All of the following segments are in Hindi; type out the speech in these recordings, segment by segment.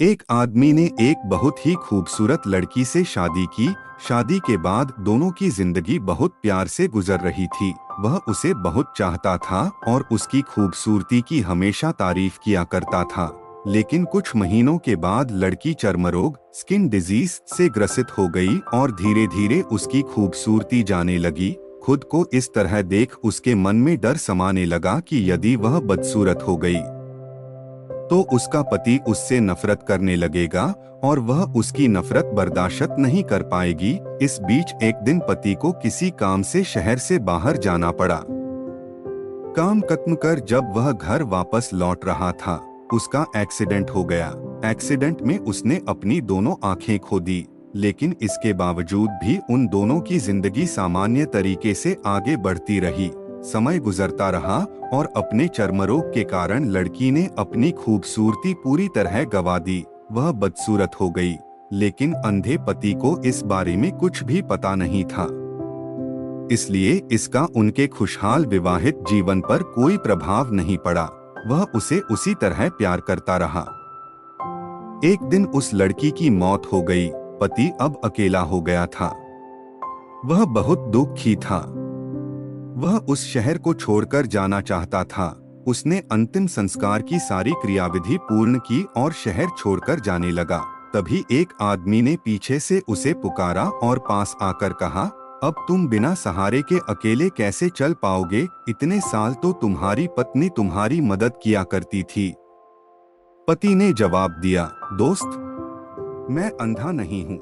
एक आदमी ने एक बहुत ही खूबसूरत लड़की से शादी की। शादी के बाद दोनों की जिंदगी बहुत प्यार से गुजर रही थी। वह उसे बहुत चाहता था और उसकी खूबसूरती की हमेशा तारीफ किया करता था। लेकिन कुछ महीनों के बाद लड़की चर्मरोग स्किन डिजीज से ग्रसित हो गई और धीरे धीरे उसकी खूबसूरती जाने लगी। खुद को इस तरह देख उसके मन में डर समाने लगा कि यदि वह बदसूरत हो गई तो उसका पति उससे नफरत करने लगेगा और वह उसकी नफरत बर्दाश्त नहीं कर पाएगी। इस बीच एक दिन पति को किसी काम से शहर से बाहर जाना पड़ा। काम खत्म कर जब वह घर वापस लौट रहा था, उसका एक्सीडेंट हो गया। एक्सीडेंट में उसने अपनी दोनों आंखें खो दी, लेकिन इसके बावजूद भी उन दोनों की जिंदगी सामान्य तरीके से आगे बढ़ती रही। समय गुजरता रहा और अपने चर्मरोग के कारण लड़की ने अपनी खूबसूरती पूरी तरह गंवा दी। वह बदसूरत हो गई, लेकिन अंधे पति को इस बारे में कुछ भी पता नहीं था। इसलिए इसका उनके खुशहाल विवाहित जीवन पर कोई प्रभाव नहीं पड़ा। वह उसे उसी तरह प्यार करता रहा। एक दिन उस लड़की की मौत हो गई। पति अब अकेला हो गया था। वह बहुत दुखी था। वह उस शहर को छोड़कर जाना चाहता था। उसने अंतिम संस्कार की सारी क्रियाविधि पूर्ण की और शहर छोड़कर जाने लगा। तभी एक आदमी ने पीछे से उसे पुकारा और पास आकर कहा, अब तुम बिना सहारे के अकेले कैसे चल पाओगे? इतने साल तो तुम्हारी पत्नी तुम्हारी मदद किया करती थी। पति ने जवाब दिया, दोस्त, मैं अंधा नहीं हूँ।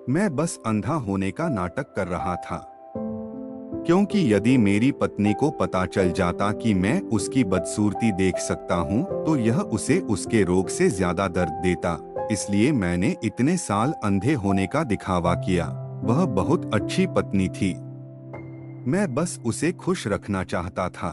मैं बस अंधा होने का नाटक कर रहा था, क्योंकि यदि मेरी पत्नी को पता चल जाता कि मैं उसकी बदसूरती देख सकता हूँ तो यह उसे उसके रोग से ज्यादा दर्द देता। इसलिए मैंने इतने साल अंधे होने का दिखावा किया। वह बहुत अच्छी पत्नी थी। मैं बस उसे खुश रखना चाहता था।